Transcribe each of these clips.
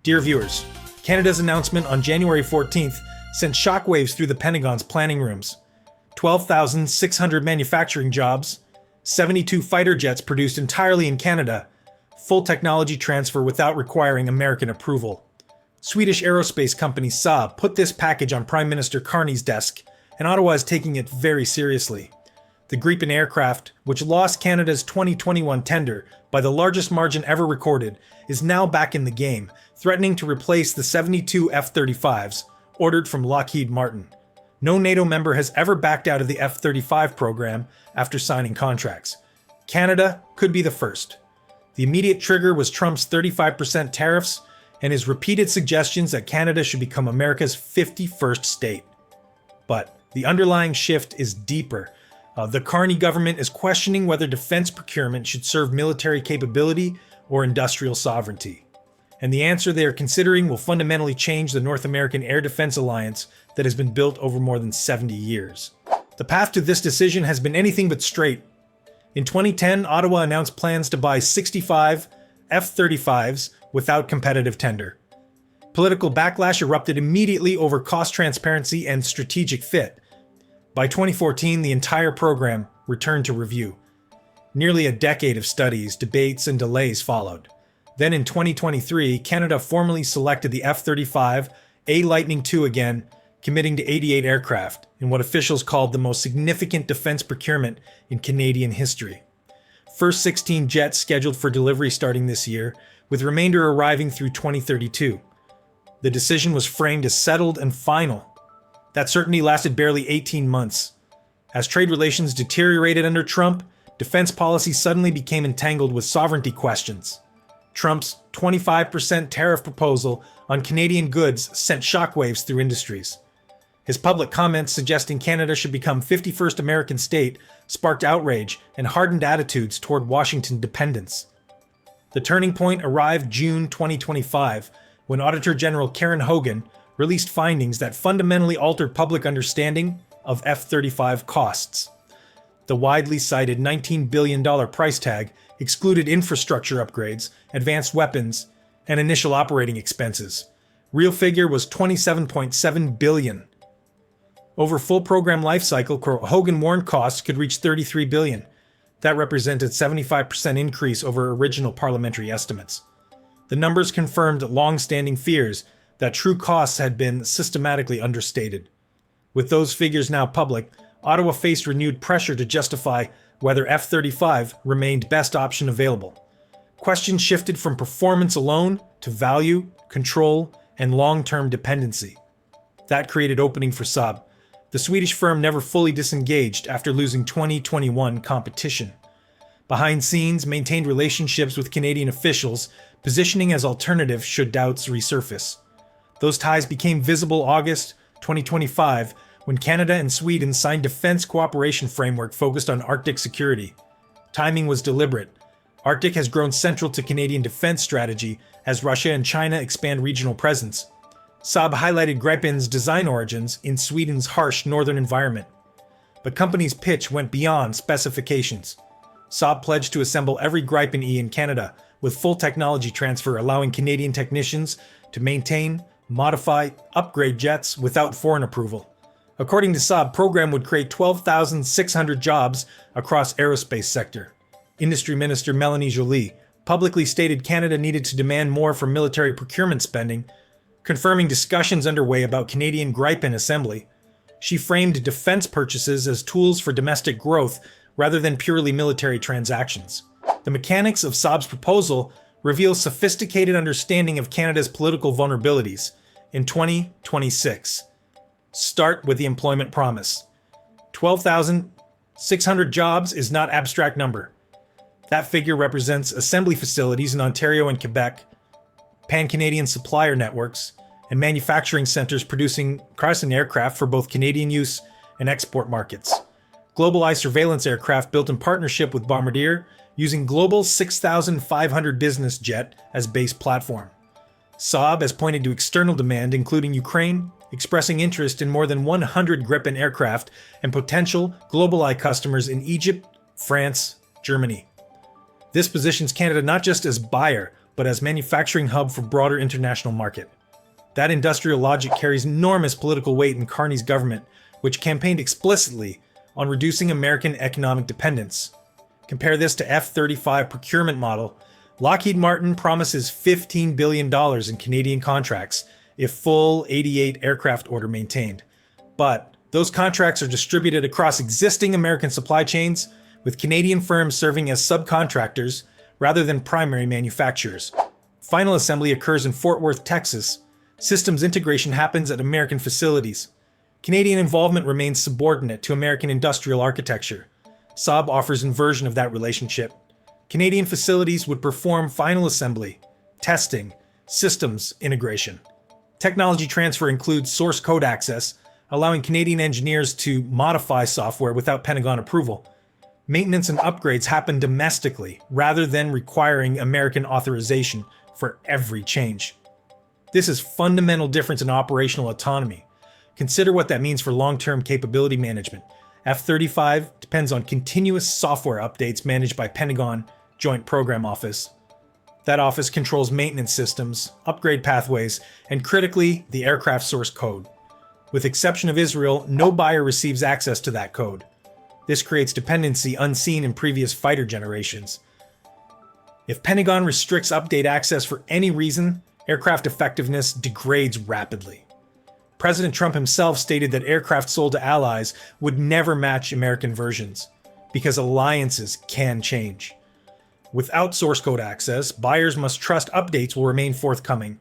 Dear viewers, Canada's announcement on January 14th sent shockwaves through the Pentagon's planning rooms. 12,600 manufacturing jobs, 72 fighter jets produced entirely in Canada, full technology transfer without requiring American approval. Swedish aerospace company Saab put this package on Prime Minister Carney's desk, and Ottawa is taking it very seriously. The Gripen aircraft, which lost Canada's 2021 tender by the largest margin ever recorded, is now back in the game, threatening to replace the 72 F-35s ordered from Lockheed Martin. No NATO member has ever backed out of the F-35 program after signing contracts. Canada could be the first. The immediate trigger was Trump's 35% tariffs and his repeated suggestions that Canada should become America's 51st state. But the underlying shift is deeper. The Carney government is questioning whether defense procurement should serve military capability or industrial sovereignty. And the answer they are considering will fundamentally change the North American air defense alliance that has been built over more than 70 years. The path to this decision has been anything but straight. In 2010, Ottawa announced plans to buy 65 F-35s without competitive tender. Political backlash erupted immediately over cost transparency and strategic fit. By 2014, the entire program returned to review. Nearly a decade of studies, debates, and delays followed. Then in 2023, Canada formally selected the F-35, A Lightning II again, committing to 88 aircraft, in what officials called the most significant defense procurement in Canadian history. First 16 jets scheduled for delivery starting this year, with remainder arriving through 2032. The decision was framed as settled and final. That certainty lasted barely 18 months. As trade relations deteriorated under Trump, defense policy suddenly became entangled with sovereignty questions. Trump's 25% tariff proposal on Canadian goods sent shockwaves through industries. His public comments suggesting Canada should become 51st American state sparked outrage and hardened attitudes toward Washington dependence. The turning point arrived June 2025, when Auditor General Karen Hogan released findings that fundamentally altered public understanding of F-35 costs. The widely cited $19 billion price tag excluded infrastructure upgrades, advanced weapons, and initial operating expenses. Real figure was $27.7 billion. Over full program lifecycle, Hogan warned costs could reach $33 billion. That represented 75% increase over original parliamentary estimates. The numbers confirmed long-standing fears that true costs had been systematically understated. With those figures now public, Ottawa faced renewed pressure to justify whether F-35 remained best option available. Questions shifted from performance alone to value, control, and long-term dependency. That created opening for Saab. The Swedish firm never fully disengaged after losing 2021 competition. Behind scenes, maintained relationships with Canadian officials, positioning as alternative should doubts resurface. Those ties became visible August 2025 when Canada and Sweden signed defense cooperation framework focused on Arctic security. Timing was deliberate. Arctic has grown central to Canadian defense strategy as Russia and China expand regional presence. Saab highlighted Gripen's design origins in Sweden's harsh northern environment. But company's pitch went beyond specifications. Saab pledged to assemble every Gripen E in Canada with full technology transfer, allowing Canadian technicians to maintain, modify, upgrade jets without foreign approval. According to Saab, program would create 12,600 jobs across aerospace sector. Industry Minister Melanie Joly publicly stated Canada needed to demand more from military procurement spending, confirming discussions underway about Canadian Gripen assembly. She framed defense purchases as tools for domestic growth rather than purely military transactions. The mechanics of Saab's proposal reveal sophisticated understanding of Canada's political vulnerabilities in 2026. Start with the employment promise. 12,600 jobs is not abstract number. That figure represents assembly facilities in Ontario and Quebec, pan-Canadian supplier networks, and manufacturing centers producing Carson aircraft for both Canadian use and export markets. GlobalEye surveillance aircraft built in partnership with Bombardier using Global 6500 business jet as base platform. Saab has pointed to external demand, including Ukraine, expressing interest in more than 100 Gripen aircraft and potential GlobalEye customers in Egypt, France, Germany. This positions Canada not just as buyer, but as manufacturing hub for broader international market. That industrial logic carries enormous political weight in Carney's government, which campaigned explicitly on reducing American economic dependence. Compare this to F-35 procurement model. Lockheed Martin promises $15 billion in Canadian contracts if full 88 aircraft order maintained. But those contracts are distributed across existing American supply chains, with Canadian firms serving as subcontractors rather than primary manufacturers. Final assembly occurs in Fort Worth, Texas. Systems integration happens at American facilities. Canadian involvement remains subordinate to American industrial architecture. Saab offers inversion of that relationship. Canadian facilities would perform final assembly, testing, systems integration. Technology transfer includes source code access, allowing Canadian engineers to modify software without Pentagon approval. Maintenance and upgrades happen domestically rather than requiring American authorization for every change. This is fundamental difference in operational autonomy. Consider what that means for long-term capability management. F-35 depends on continuous software updates managed by Pentagon Joint Program Office. That office controls maintenance systems, upgrade pathways, and critically, the aircraft source code. With exception of Israel, no buyer receives access to that code. This creates dependency unseen in previous fighter generations. If Pentagon restricts update access for any reason, aircraft effectiveness degrades rapidly. President Trump himself stated that aircraft sold to allies would never match American versions, because alliances can change. Without source code access, buyers must trust updates will remain forthcoming.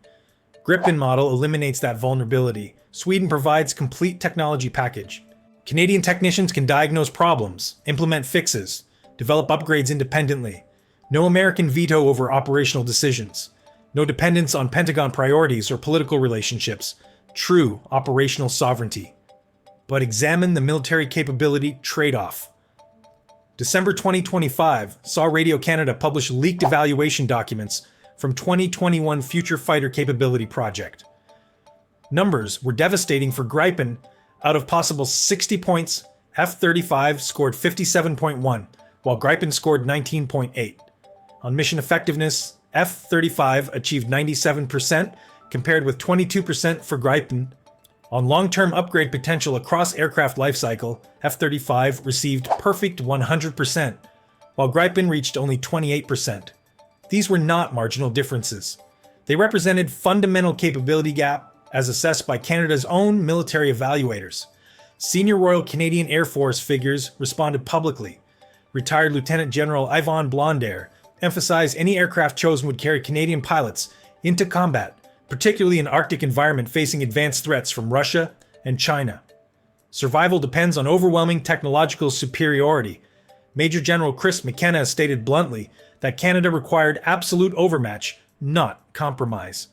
Gripen model eliminates that vulnerability. Sweden provides complete technology package. Canadian technicians can diagnose problems, implement fixes, develop upgrades independently. No American veto over operational decisions. No dependence on Pentagon priorities or political relationships. True operational sovereignty. But examine the military capability trade-off. December 2025 saw Radio Canada publish leaked evaluation documents from 2021 Future Fighter Capability Project. Numbers were devastating for Gripen. Out of possible 60 points, F-35 scored 57.1, while Gripen scored 19.8. On mission effectiveness, F-35 achieved 97%, compared with 22% for Gripen. On long-term upgrade potential across aircraft lifecycle, F-35 received perfect 100%, while Gripen reached only 28%. These were not marginal differences. They represented fundamental capability gap as assessed by Canada's own military evaluators. Senior Royal Canadian Air Force figures responded publicly. Retired Lieutenant General Yvon Blondair emphasized any aircraft chosen would carry Canadian pilots into combat, particularly in Arctic environment facing advanced threats from Russia and China. Survival depends on overwhelming technological superiority. Major General Chris McKenna stated bluntly that Canada required absolute overmatch, not compromise.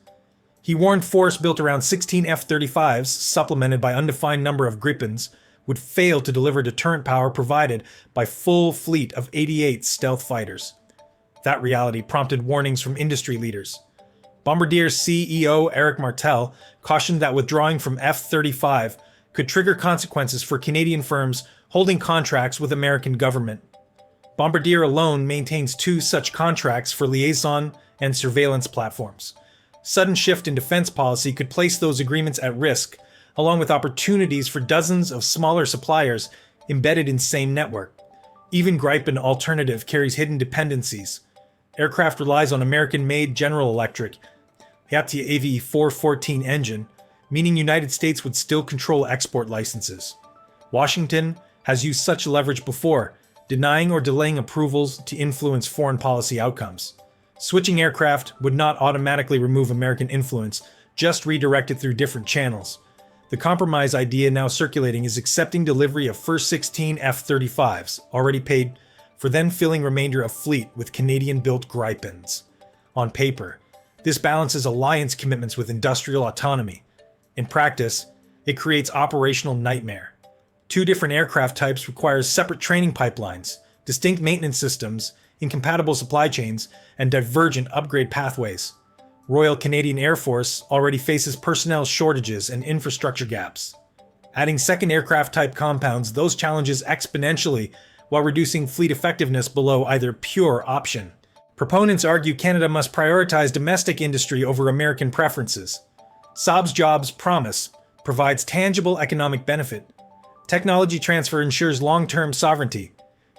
He warned force built around 16 F-35s, supplemented by undefined number of Gripens, would fail to deliver deterrent power provided by full fleet of 88 stealth fighters. That reality prompted warnings from industry leaders. Bombardier CEO Eric Martel cautioned that withdrawing from F-35 could trigger consequences for Canadian firms holding contracts with American government. Bombardier alone maintains 2 such contracts for liaison and surveillance platforms. Sudden shift in defense policy could place those agreements at risk, along with opportunities for dozens of smaller suppliers embedded in same network. Even Gripen Alternative carries hidden dependencies. Aircraft relies on American-made General Electric AV 414 engine, meaning United States would still control export licenses. Washington has used such leverage before, denying or delaying approvals to influence foreign policy outcomes. Switching aircraft would not automatically remove American influence, just redirect it through different channels. The compromise idea now circulating is accepting delivery of first 16 F-35s, already paid, for then filling remainder of fleet with Canadian-built Gripens. On paper, this balances alliance commitments with industrial autonomy. In practice, it creates operational nightmare. 2 different aircraft types require separate training pipelines, distinct maintenance systems, incompatible supply chains, and divergent upgrade pathways. Royal Canadian Air Force already faces personnel shortages and infrastructure gaps. Adding second aircraft type compounds those challenges exponentially while reducing fleet effectiveness below either pure option. Proponents argue Canada must prioritize domestic industry over American preferences. Saab's jobs promise provides tangible economic benefit. Technology transfer ensures long-term sovereignty.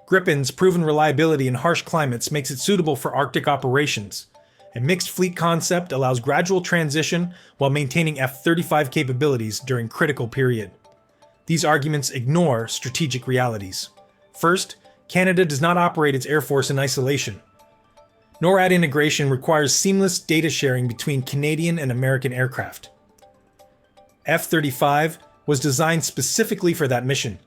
Gripen's proven reliability in harsh climates makes it suitable for Arctic operations. A mixed fleet concept allows gradual transition while maintaining F-35 capabilities during critical period. These arguments ignore strategic realities. First, Canada does not operate its air force in isolation. NORAD integration requires seamless data sharing between Canadian and American aircraft. F-35 was designed specifically for that mission.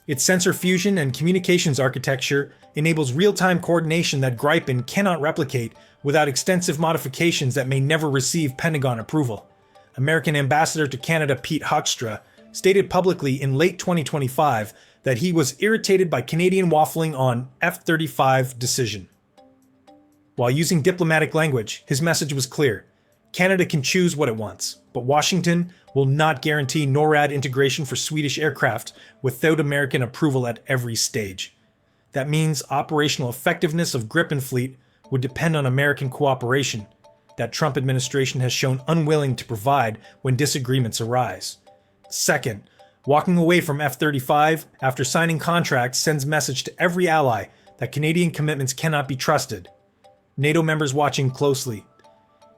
Its sensor fusion and communications architecture enables real-time coordination that Gripen cannot replicate without extensive modifications that may never receive Pentagon approval. American Ambassador to Canada Pete Hoekstra stated publicly in late 2025 that he was irritated by Canadian waffling on F-35 decision. While using diplomatic language, his message was clear. Canada can choose what it wants, but Washington will not guarantee NORAD integration for Swedish aircraft without American approval at every stage. That means operational effectiveness of Gripen fleet would depend on American cooperation that Trump administration has shown unwilling to provide when disagreements arise. Second, walking away from F-35 after signing contracts sends message to every ally that Canadian commitments cannot be trusted. NATO members watching closely.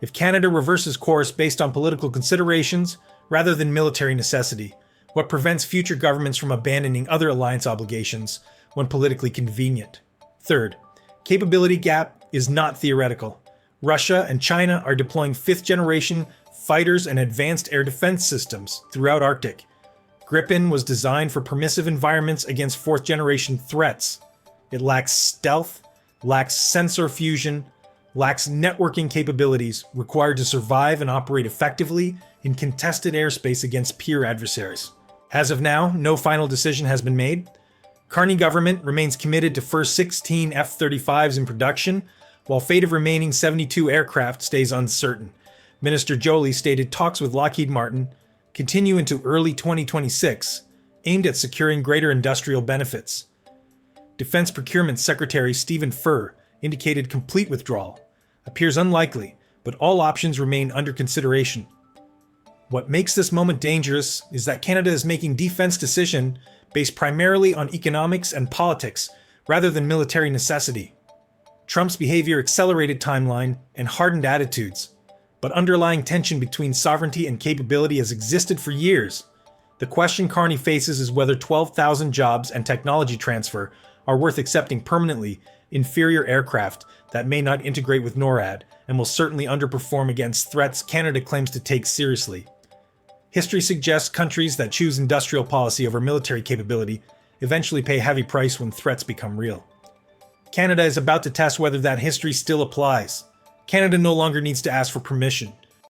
If Canada reverses course based on political considerations rather than military necessity, what prevents future governments from abandoning other alliance obligations when politically convenient? Third, capability gap is not theoretical. Russia and China are deploying fifth-generation fighters and advanced air defense systems throughout Arctic. Gripen was designed for permissive environments against fourth-generation threats. It lacks stealth, lacks sensor fusion, lacks networking capabilities required to survive and operate effectively in contested airspace against peer adversaries. As of now, no final decision has been made. Carney government remains committed to first 16 F-35s in production, while fate of remaining 72 aircraft stays uncertain. Minister Joly stated talks with Lockheed Martin continue into early 2026, aimed at securing greater industrial benefits. Defense Procurement Secretary Stephen Furr indicated complete withdrawal. Appears unlikely, but all options remain under consideration. What makes this moment dangerous is that Canada is making defense decisions based primarily on economics and politics rather than military necessity. Trump's behavior accelerated timeline and hardened attitudes, but underlying tension between sovereignty and capability has existed for years. The question Carney faces is whether 12,000 jobs and technology transfer are worth accepting permanently inferior aircraft that may not integrate with NORAD and will certainly underperform against threats Canada claims to take seriously. History suggests countries that choose industrial policy over military capability eventually pay a heavy price when threats become real. Canada is about to test whether that history still applies. Canada no longer needs to ask for permission.